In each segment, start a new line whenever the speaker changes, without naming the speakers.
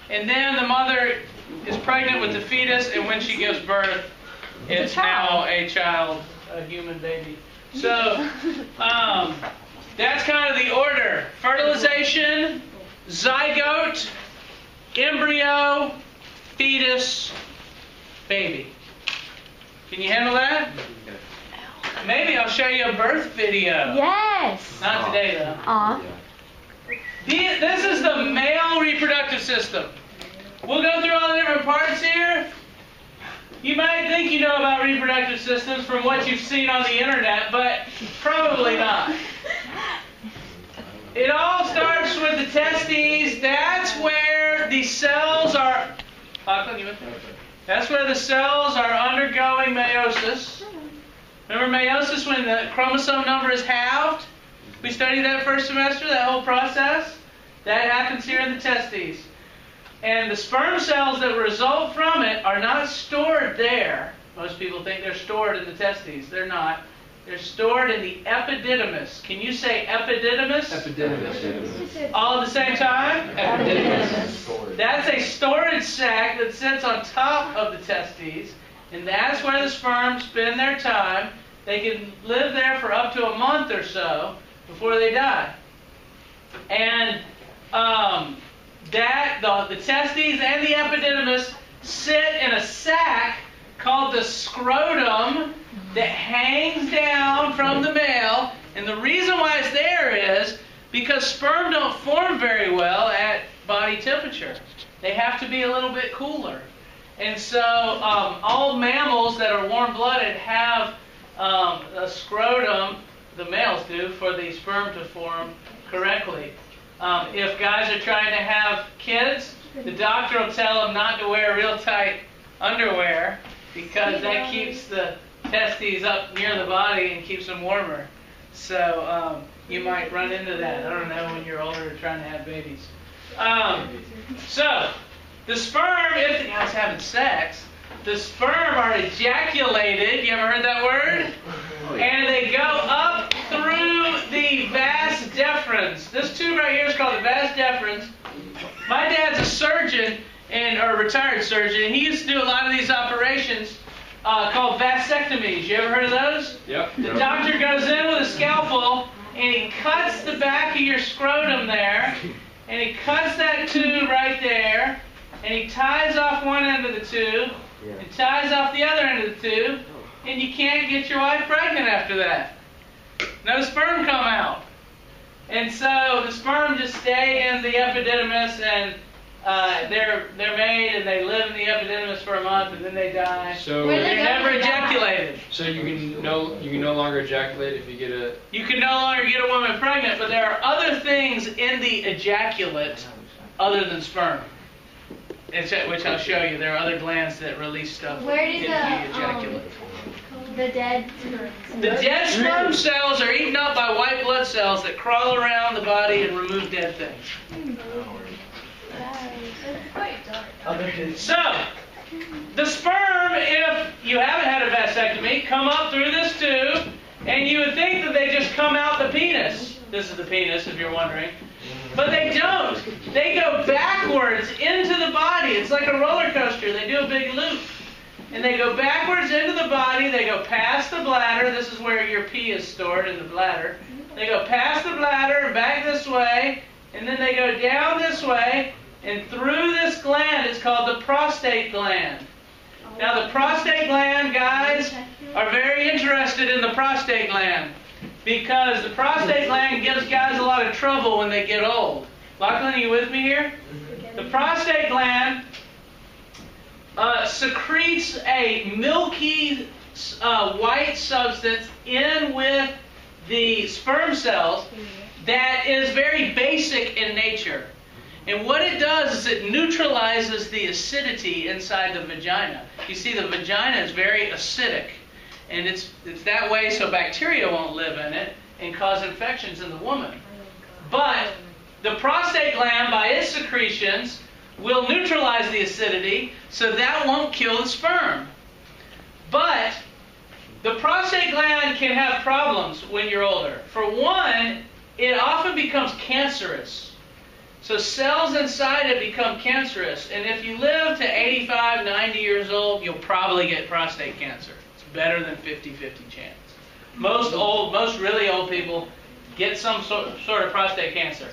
and then the mother is pregnant with the fetus, and when she gives birth, it's now a child, a human baby. So that's kind of the order: fertilization, zygote, embryo, fetus, baby. Can you handle that? Maybe I'll show you a birth video.
Yes.
Not today, though. This is the male reproductive system. We'll go through all the different parts here. You might think you know about reproductive systems from what you've seen on the internet, but probably not. It all starts with the testes. That's where the cells are. That's where the cells are undergoing meiosis. Remember meiosis, when the chromosome number is halved? We studied that first semester, that whole process. That happens here in the testes. And the sperm cells that result from it are not stored there. Most people think they're stored in the testes. They're not. They're stored in the epididymis. Can you say epididymis? Epididymis. All at the same time? Epididymis. That's a storage sac that sits on top of the testes, and that's where the sperm spend their time. They can live there for up to a month or so before they die. And the testes and the epididymis sit in a sac called the scrotum that hangs down from the male. And the reason why it's there is because sperm don't form very well at body temperature. They have to be a little bit cooler. And so all mammals that are warm-blooded have a scrotum, the males do, for the sperm to form correctly. If guys are trying to have kids, the doctor will tell them not to wear real tight underwear because that keeps the testes up near the body and keeps them warmer. So you might run into that. I don't know, when you're older trying to have babies. So the sperm, if the guy's having sex, the sperm are ejaculated. You ever heard that word? And they go up through the vas deferens. This tube right here is called the vas deferens. My dad's a surgeon, or a retired surgeon, and he used to do a lot of these operations called vasectomies. You ever heard of those?
Yep.
The doctor goes in with a scalpel, and he cuts the back of your scrotum there, and he cuts that tube right there, and he ties off one end of the tube, and ties off the other end of the tube, and you can't get your wife pregnant after that. No sperm come out. And so the sperm just stay in the epididymis, and they're made, and they live in the epididymis for a month, and then they die.
So
they're never ejaculated.
So you can no longer ejaculate if you get a.
You can no longer get a woman pregnant, but there are other things in the ejaculate other than sperm, which I'll show you. There are other glands that release stuff into the ejaculate.
The dead
sperm cells are eaten up by white blood cells that crawl around the body and remove dead things. So, the sperm, if you haven't had a vasectomy, come up through this tube, and you would think that they just come out the penis. This is the penis, if you're wondering. But they don't. They go backwards into the body. It's like a roller coaster. They do a big loop. And they go backwards into the body. They go past the bladder. This is where your pee is stored, in the bladder. They go past the bladder and back this way. And then they go down this way. And through this gland, it's called the prostate gland. Now the prostate gland, guys, are very interested in the prostate gland. Because the prostate gland gives guys a lot of trouble when they get old. Lachlan, are you with me here? The prostate gland secretes a milky white substance in with the sperm cells that is very basic in nature. And what it does is it neutralizes the acidity inside the vagina. You see, the vagina is very acidic. And it's that way so bacteria won't live in it and cause infections in the woman. But the prostate gland, by its secretions, will neutralize the acidity, so that won't kill the sperm. But the prostate gland can have problems when you're older. For one, it often becomes cancerous. So cells inside it become cancerous. And if you live to 85, 90 years old, you'll probably get prostate cancer. It's better than 50-50 chance. Most really old people get some sort of prostate cancer.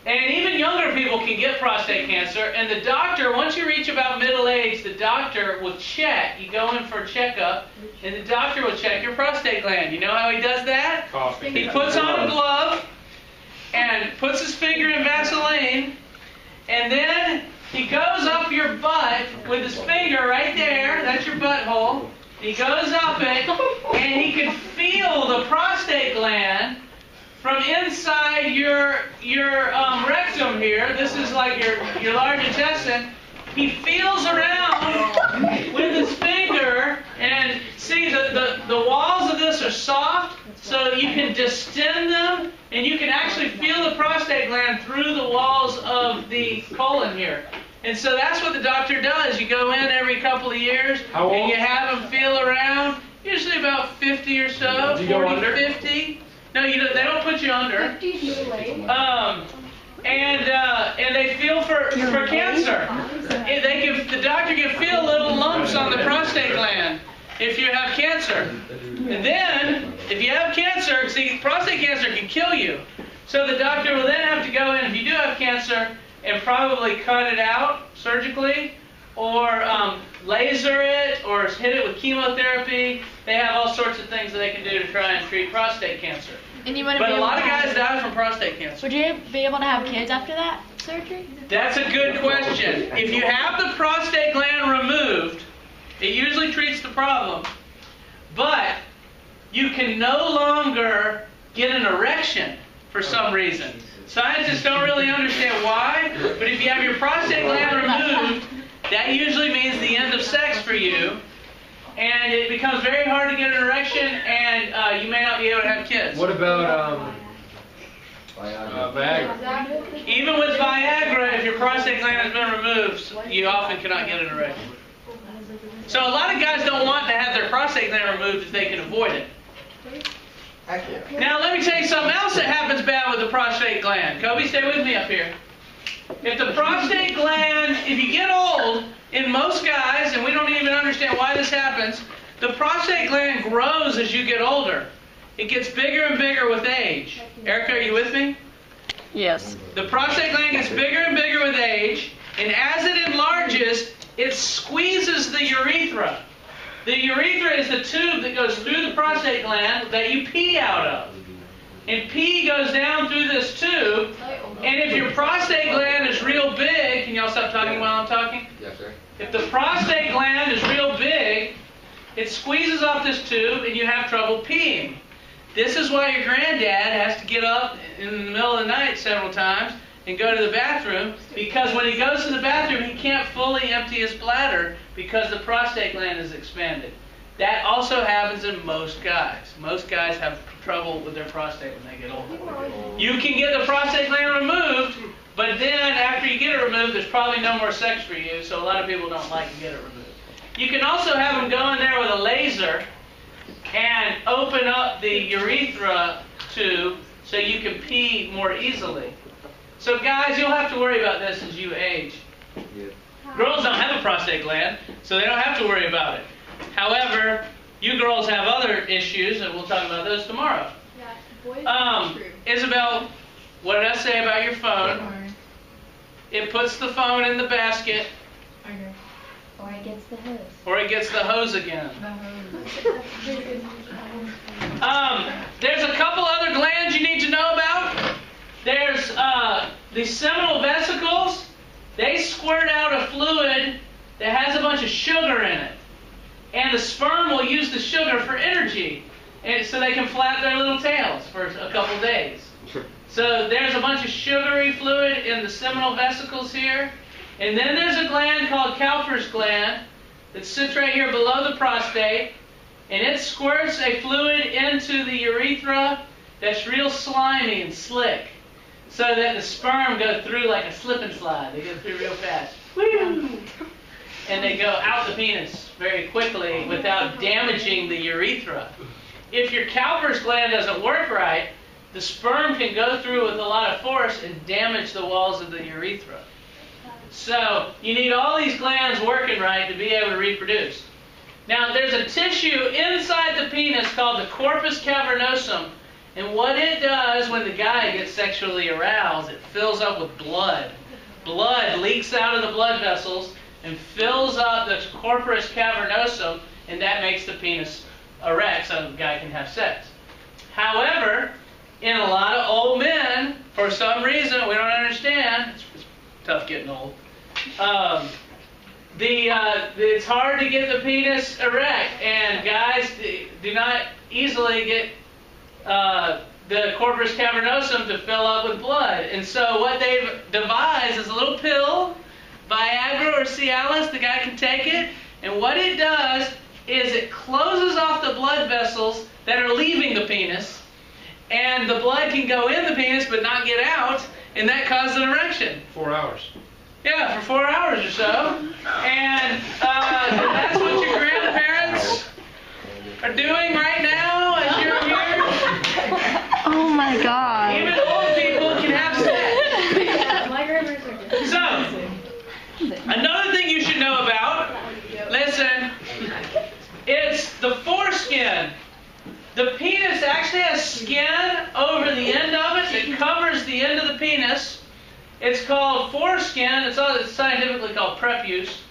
And even younger people can get prostate cancer. And the doctor, once you reach about middle age, the doctor will check. You go in for a checkup, and the doctor will check your prostate gland. You know how he does that?
Coughing.
He puts on a glove and puts his finger in Vaseline, and then he goes up your butt with his finger right there. That's your butthole. He goes up it, and he can feel the prostate gland from inside your rectum here. This is like your large intestine. He feels around with his finger, and see the walls of this are soft, so you can distend them, and you can actually feel the prostate gland through the walls of the colon here. And so that's what the doctor does. You go in every couple of years, and you have them feel around, usually about 50 or so, 40, 50. No, they don't put you under. And they feel for cancer. The doctor can feel little lumps on the prostate gland if you have cancer. And then, if you have cancer, see, prostate cancer can kill you. So the doctor will then have to go in, if you do have cancer, and probably cut it out surgically, or laser it, or hit it with chemotherapy. They have all sorts of things that they can do to try and treat prostate cancer.
And
but a lot of guys die from prostate cancer.
Would you be able to have kids after that surgery?
That's a good question. If you have the prostate gland removed, it usually treats the problem. But you can no longer get an erection for some reason. Scientists don't really understand why, but if you have your prostate gland removed, that usually means the end of sex for you. And it becomes very hard to get an erection, and you may not be able to have kids.
What about Viagra?
Even with Viagra, if your prostate gland has been removed, you often cannot get an erection. So a lot of guys don't want to have their prostate gland removed if they can avoid it. Now let me tell you something else that happens bad with the prostate gland. Kobe, stay with me up here. If the prostate gland, if you get old, in most guys, and we don't even understand why this happens, the prostate gland grows as you get older. It gets bigger and bigger with age. Erica, are you with me?
Yes.
The prostate gland gets bigger and bigger with age, and as it enlarges, it squeezes the urethra. The urethra is the tube that goes through the prostate gland that you pee out of. And pee goes down through this tube, and if your prostate gland is real big, can y'all stop talking while I'm talking?
Yes, sir.
If the prostate gland is real big, it squeezes off this tube and you have trouble peeing. This is why your granddad has to get up in the middle of the night several times and go to the bathroom, because when he goes to the bathroom, he can't fully empty his bladder because the prostate gland is expanded. That also happens in most guys. Most guys have trouble with their prostate when they get older. You can get the prostate gland removed, but then after you get it removed, there's probably no more sex for you, so a lot of people don't like to get it removed. You can also have them go in there with a laser and open up the urethra tube so you can pee more easily. So guys, you'll have to worry about this as you age. Girls don't have a prostate gland, so they don't have to worry about it. However, you girls have other issues, and we'll talk about those tomorrow. Isabel, what did I say about your phone? It puts the phone in the basket.
Or it gets the hose.
Or it gets the hose again. There's a couple other glands you need to know about. There's the seminal vesicles. They squirt out a fluid that has a bunch of sugar in it. And the sperm will use the sugar for energy, and so they can flap their little tails for a couple days. So there's a bunch of sugary fluid in the seminal vesicles here. And then there's a gland called Cowper's gland that sits right here below the prostate, and it squirts a fluid into the urethra that's real slimy and slick, so that the sperm go through like a slip and slide. They go through real fast. Woo! And they go out the penis very quickly without damaging the urethra. If your Cowper's gland doesn't work right, the sperm can go through with a lot of force and damage the walls of the urethra. So you need all these glands working right to be able to reproduce. Now there's a tissue inside the penis called the Corpus Cavernosum, and what it does when the guy gets sexually aroused, it fills up with blood. Blood leaks out of the blood vessels and fills up the Corpus Cavernosum, and that makes the penis erect so the guy can have sex. However, in a lot of old men, for some reason we don't understand, it's tough getting old, it's hard to get the penis erect, and guys do not easily get the Corpus Cavernosum to fill up with blood. And so what they've devised is a little pill, Viagra or Cialis. The guy can take it, and what it does is it closes off the blood vessels that are leaving the penis, and the blood can go in the penis but not get out, and that causes an erection.
4 hours.
Yeah, for 4 hours or so. And that's what your grandparents are doing right now as you're here.
Oh my God.
Even old people can have sex.
My grandma's are different.
So, another thing you should know about, listen, it's the foreskin. The penis actually has skin over the end of it that covers the end of the penis. It's called foreskin. It's scientifically called prepuce.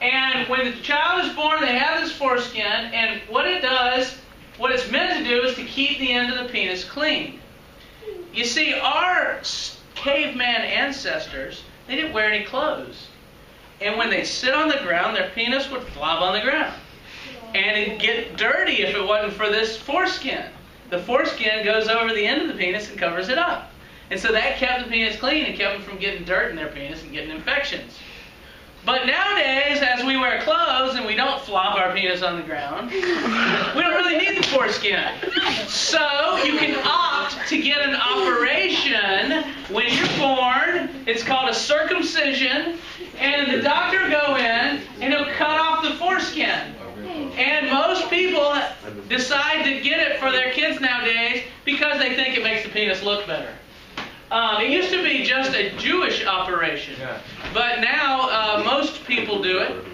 And when the child is born, they have this foreskin, and what it does, what it's meant to do is to keep the end of the penis clean. You see, our caveman ancestors, they didn't wear any clothes. And when they'd sit on the ground, their penis would flop on the ground. And it'd get dirty if it wasn't for this foreskin. The foreskin goes over the end of the penis and covers it up. And so that kept the penis clean and kept them from getting dirt in their penis and getting infections. But nowadays, as we wear clothes and we don't flop our penis on the ground, we don't really need the foreskin. So you can opt to get an operation when you're born. It's called a circumcision. And the doctor will go in and he'll cut off the foreskin. And most people decide to get it for their kids nowadays because they think it makes the penis look better. It used to be just a Jewish operation, but now most people do it.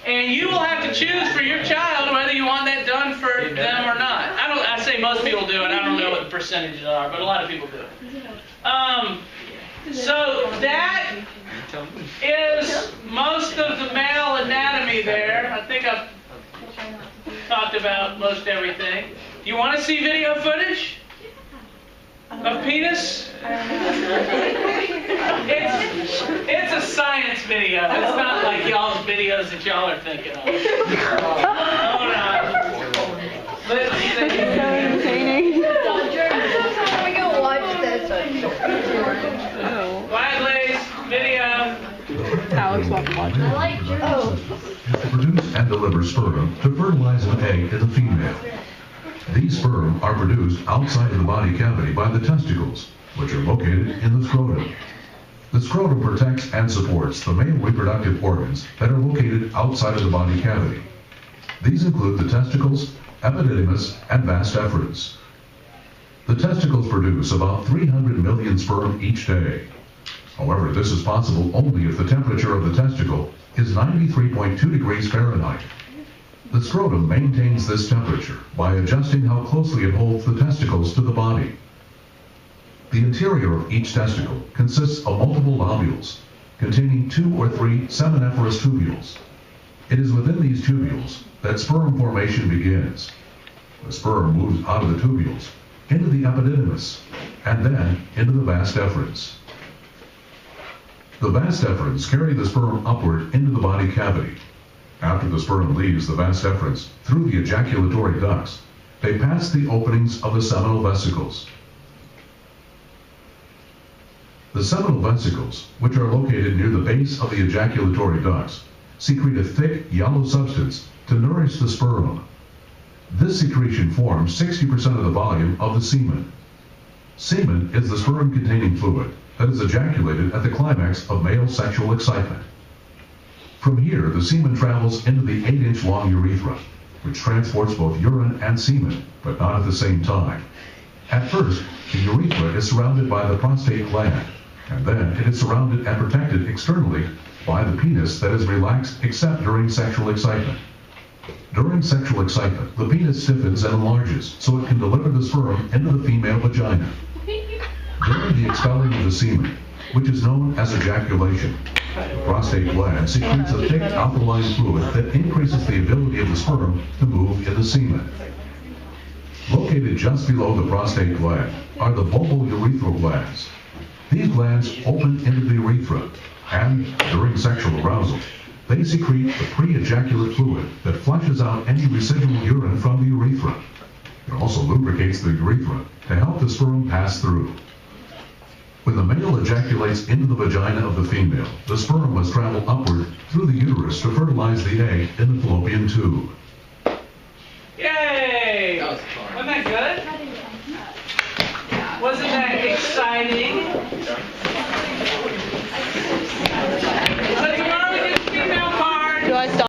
And you will have to choose for your child whether you want that done for them or not. I say most people do it. I don't know what the percentages are, but a lot of people do it. So that is most of the male anatomy there. I think I've talked about most everything. Do you want to see video footage of penis? It's a science video. It's not like y'all's videos that y'all are thinking of. Hold on. Let's see.
So entertaining.
We go watch this.
Quiet, video.
Alex wants to watch it.
I like German.
Produce and deliver sperm to fertilize an egg in the female. These sperm are produced outside of the body cavity by the testicles, which are located in the scrotum. The scrotum protects and supports the male reproductive organs that are located outside of the body cavity. These include the testicles, epididymis, and vas deferens. The testicles produce about 300 million sperm each day. However, this is possible only if the temperature of the testicle is 93.2 degrees Fahrenheit. The scrotum maintains this temperature by adjusting how closely it holds the testicles to the body. The interior of each testicle consists of multiple lobules, containing 2 or 3 seminiferous tubules. It is within these tubules that sperm formation begins. The sperm moves out of the tubules into the epididymis, and then into the vas deferens. The vas deferens carry the sperm upward into the body cavity. After the sperm leaves the vas deferens through the ejaculatory ducts, they pass the openings of the seminal vesicles. The seminal vesicles, which are located near the base of the ejaculatory ducts, secrete a thick yellow substance to nourish the sperm. This secretion forms 60% of the volume of the semen. Semen is the sperm-containing fluid that is ejaculated at the climax of male sexual excitement. From here, the semen travels into the 8-inch long urethra, which transports both urine and semen, but not at the same time. At first, the urethra is surrounded by the prostate gland, and then it is surrounded and protected externally by the penis that is relaxed except during sexual excitement. During sexual excitement, the penis stiffens and enlarges so it can deliver the sperm into the female vagina. During the expelling of the semen, which is known as ejaculation, the prostate gland secretes a thick alkaline fluid that increases the ability of the sperm to move in the semen. Located just below the prostate gland are the bulbourethral glands. These glands open into the urethra, and during sexual arousal, they secrete the pre-ejaculate fluid that flushes out any residual urine from the urethra. It also lubricates the urethra to help the sperm pass through. When the male ejaculates into the vagina of the female, the sperm must travel upward through the uterus to fertilize the egg in the fallopian tube.
Yay!
That was fun.
Wasn't that good?